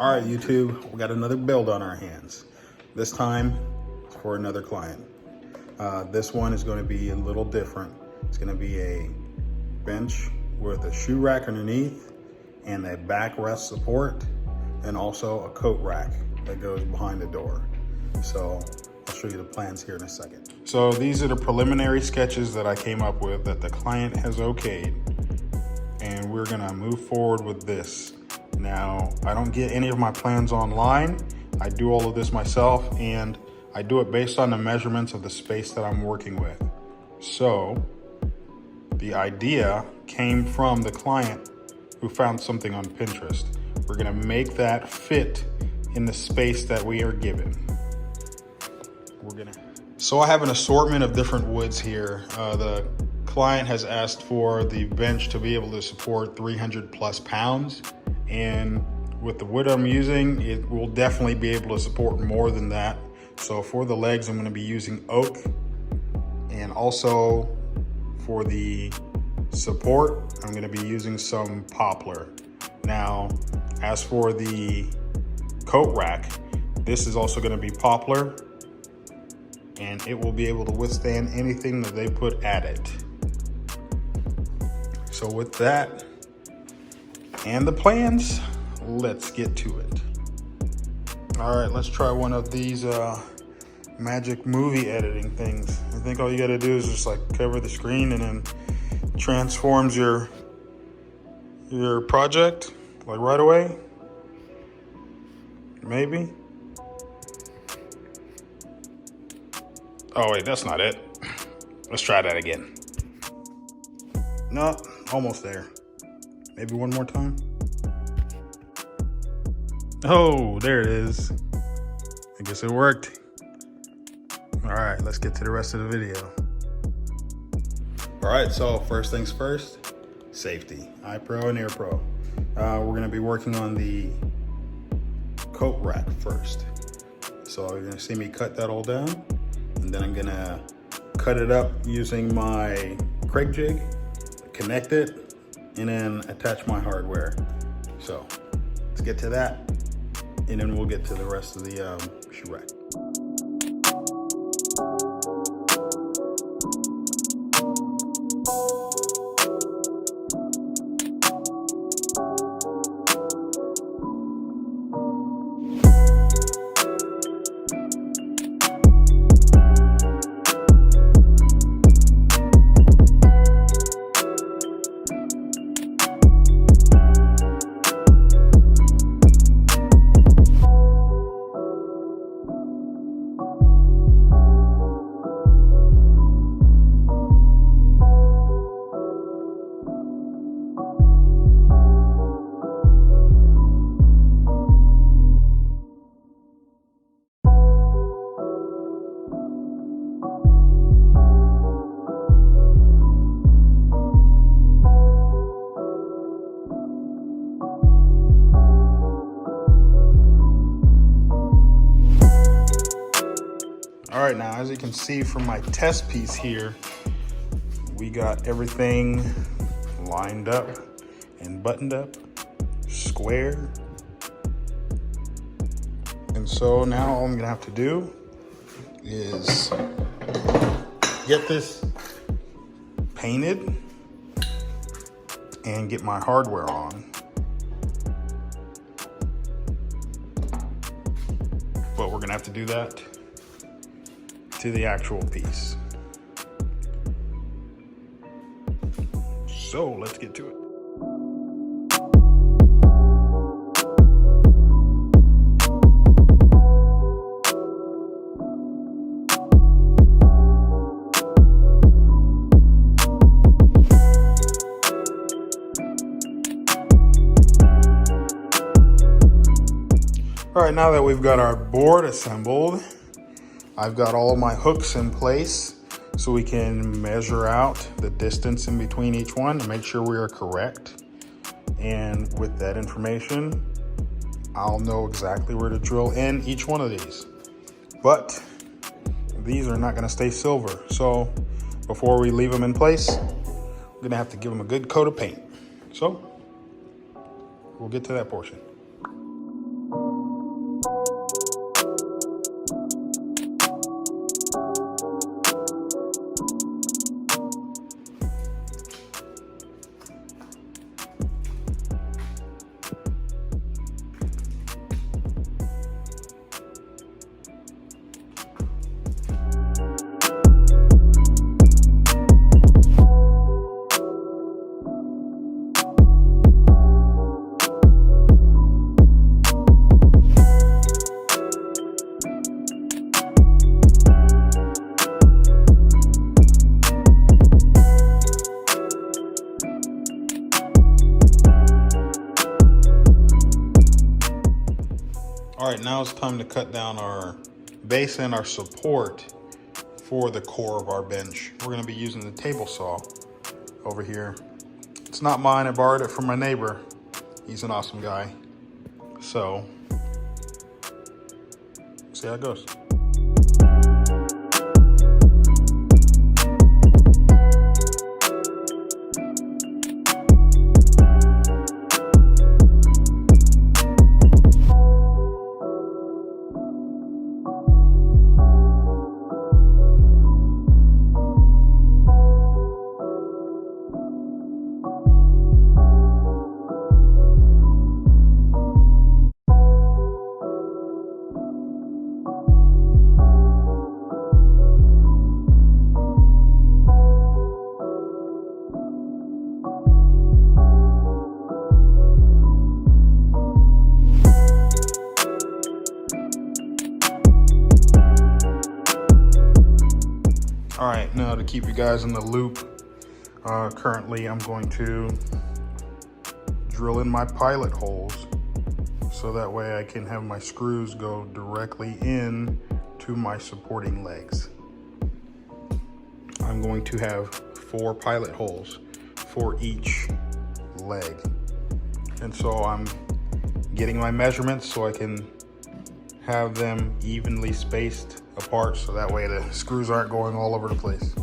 All right, YouTube, we got another build on our hands. This time for another client. This one is going to be a little different. It's going to be a bench with a shoe rack underneath and a backrest support, and also a coat rack that goes behind the door. So I'll show you the plans here in a second. So these are the preliminary sketches that I came up with that the client has okayed, and we're gonna move forward with this. Now, I don't get any of my plans online. I do all of this myself, and I do it based on the measurements of the space that I'm working with. So the idea came from the client who found something on Pinterest. We're gonna make that fit in the space that we are given. So I have an assortment of different woods here. The client has asked for the bench to be able to support 300 plus pounds. And with the wood I'm using, it will definitely be able to support more than that. So for the legs, I'm gonna be using oak, and also for the support, I'm gonna be using some poplar. Now, as for the coat rack, this is also gonna be poplar, and it will be able to withstand anything that they put at it. So with that and the plans, let's get to it. All right, let's try one of these magic movie editing things. I think all you gotta do is just like cover the screen, and then transforms your project like right away, maybe. Oh wait, that's not it. Let's try that again. No, almost there. Maybe one more time. Oh, there it is. I guess it worked. All right, let's get to the rest of the video. All right, so first things first, safety. Eye Pro and Ear Pro. We're gonna be working on the coat rack first. So you're gonna see me cut that all down, and then I'm gonna cut it up using my Craig jig, connect it, and then attach my hardware. So let's get to that, and then we'll get to the rest of the shoe rack. All right, now as you can see from my test piece here, we got everything lined up and buttoned up, square. And so now all I'm gonna have to do is get this painted and get my hardware on. But we're gonna have to do that to the actual piece. So let's get to it. All right, now that we've got our board assembled, I've got all of my hooks in place so we can measure out the distance in between each one to make sure we are correct. And with that information, I'll know exactly where to drill in each one of these. But these are not gonna stay silver. So before we leave them in place, we're gonna have to give them a good coat of paint. So we'll get to that portion. All right, now it's time to cut down our base and our support for the core of our bench. We're gonna be using the table saw over here. It's not mine, I borrowed it from my neighbor. He's an awesome guy. So, see how it goes. All right, now to keep you guys in the loop, currently I'm going to drill in my pilot holes so that way I can have my screws go directly in to my supporting legs. I'm going to have 4 pilot holes for each leg. And so I'm getting my measurements so I can have them evenly spaced apart so that way the screws aren't going all over the place.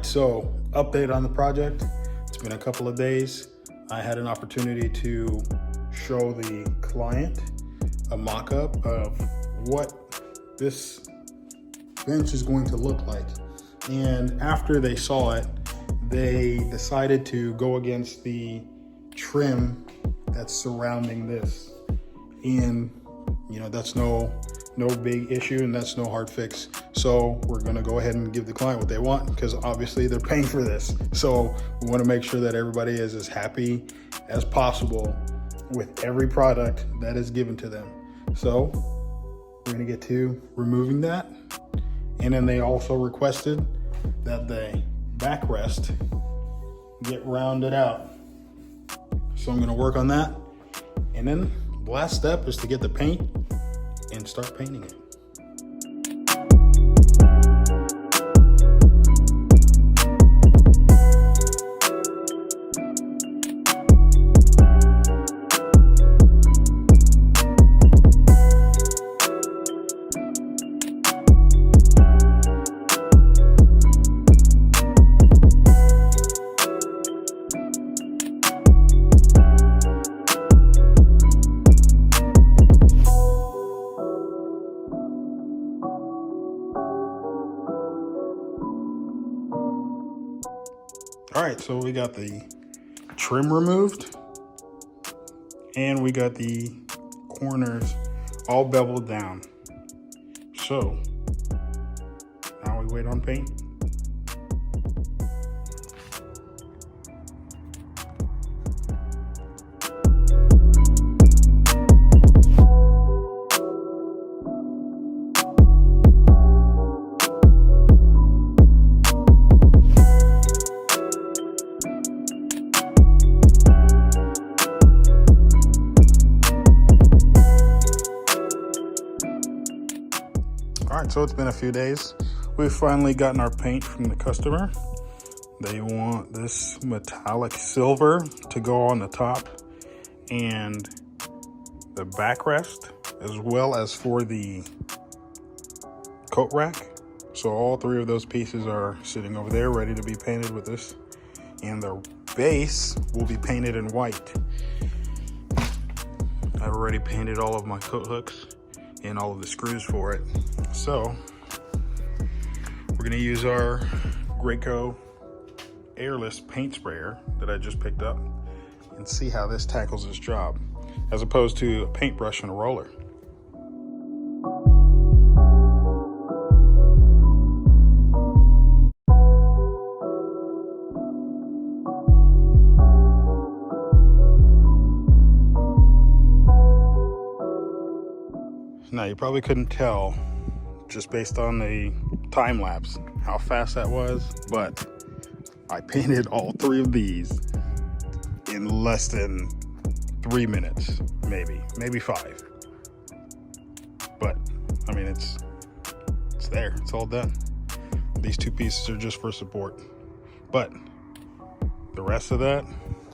right, so update on the project. It's been a couple of days. I had an opportunity to show the client a mock-up of what this bench is going to look like. And after they saw it, they decided to go against the trim that's surrounding this. And that's no big issue, and that's no hard fix. So we're gonna go ahead and give the client what they want, because obviously they're paying for this. So we wanna make sure that everybody is as happy as possible with every product that is given to them. So we're gonna get to removing that. And then they also requested that the backrest get rounded out. So I'm gonna work on that. And then the last step is to get the paint and start painting it. All right, so we got the trim removed and we got the corners all beveled down. So now we wait on paint. All right, so it's been a few days. We've finally gotten our paint from the customer. They want this metallic silver to go on the top and the backrest, as well as for the coat rack. So all three of those pieces are sitting over there ready to be painted with this. And the base will be painted in white. I've already painted all of my coat hooks and all of the screws for it. So we're gonna use our Graco airless paint sprayer that I just picked up and see how this tackles this job, as opposed to a paintbrush and a roller. Now, you probably couldn't tell just based on the time lapse how fast that was, but I painted all three of these in less than 3 minutes, maybe 5. But I mean, it's there, it's all done. These two pieces are just for support, but the rest of that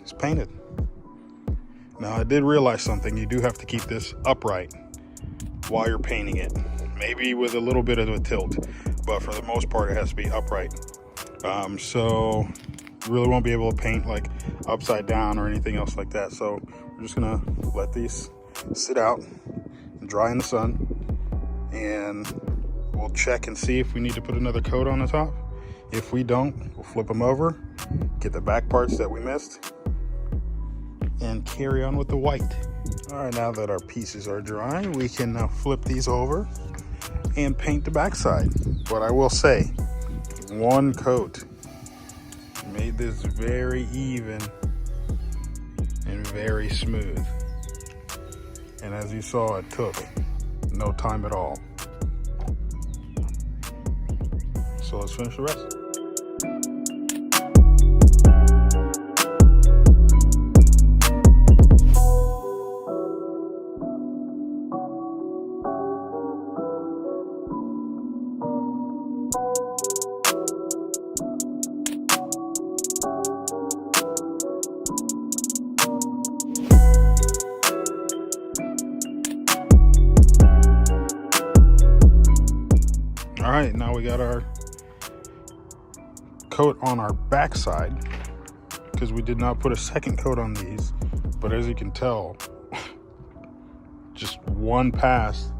is painted. Now, I did realize something. You do have to keep this upright while you're painting it, maybe with a little bit of a tilt, but for the most part it has to be upright. So you really won't be able to paint like upside down or anything else like that. So we're just gonna let these sit out and dry in the sun, and we'll check and see if we need to put another coat on the top. If we don't, we'll flip them over, get the back parts that we missed, and carry on with the white. All right, now that our pieces are dry, we can now flip these over and paint the backside. But I will say, one coat made this very even and very smooth. And as you saw, it took no time at all. So let's finish the rest. All right, now we got our coat on our backside because we did not put a second coat on these. But as you can tell, just one pass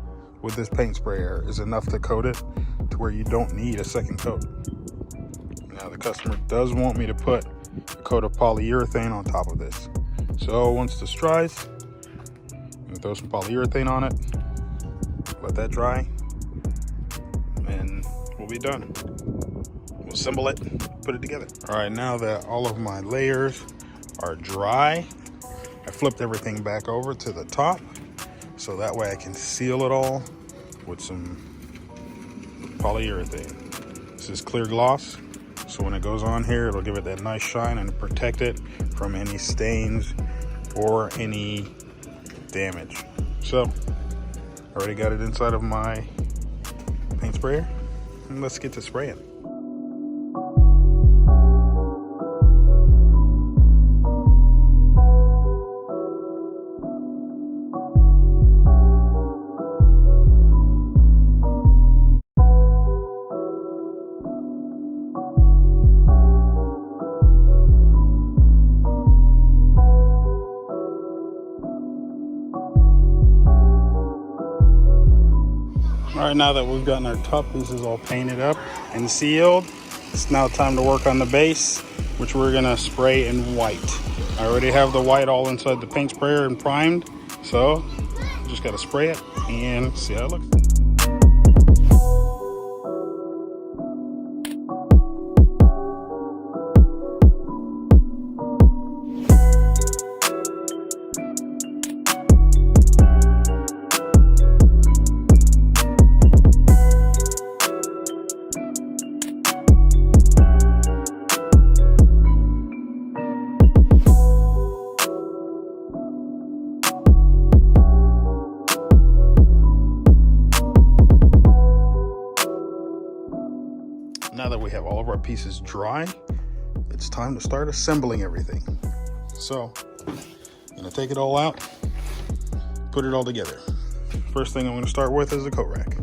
with this paint sprayer is enough to coat it to where you don't need a second coat. Now the customer does want me to put a coat of polyurethane on top of this. So once this dries, I'm gonna throw some polyurethane on it, let that dry, and we'll be done. We'll assemble it, put it together. All right, now that all of my layers are dry, I flipped everything back over to the top so that way I can seal it all with some polyurethane. This is clear gloss, so when it goes on here, it'll give it that nice shine and protect it from any stains or any damage. So, I already got it inside of my paint sprayer, and let's get to spraying. All right, now that we've gotten our top pieces all painted up and sealed, it's now time to work on the base, which we're gonna spray in white. I already have the white all inside the paint sprayer and primed, so just gotta spray it and see how it looks. Now that we have all of our pieces dry, it's time to start assembling everything. So, I'm gonna take it all out, put it all together. First thing I'm gonna start with is the coat rack.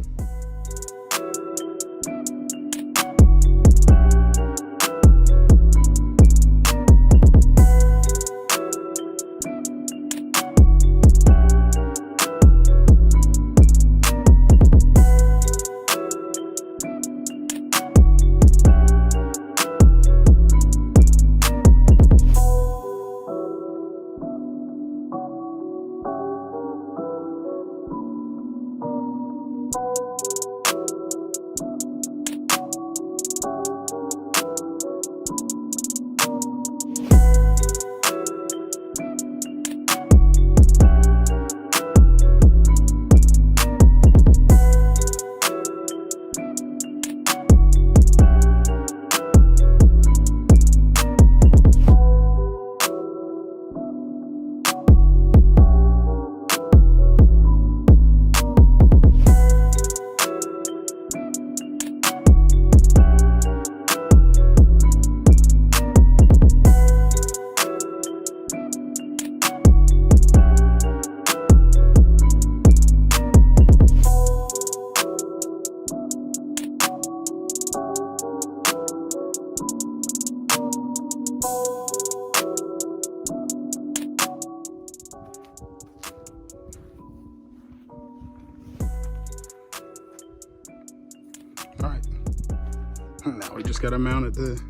Now we just gotta mount it to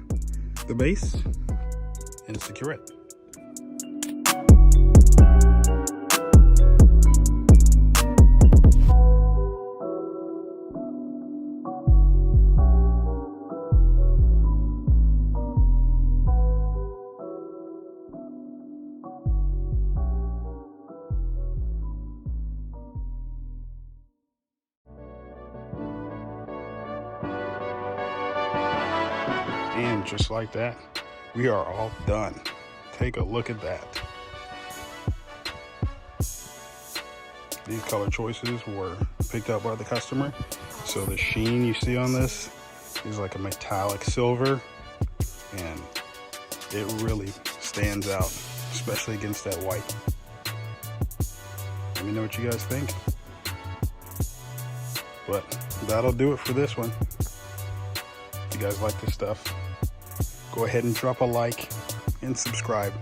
the base and secure it. And just like that, we are all done. Take a look at that. These color choices were picked out by the customer. So the sheen you see on this is like a metallic silver, and it really stands out, especially against that white. Let me know what you guys think. But that'll do it for this one. If you guys like this stuff, go ahead and drop a like and subscribe.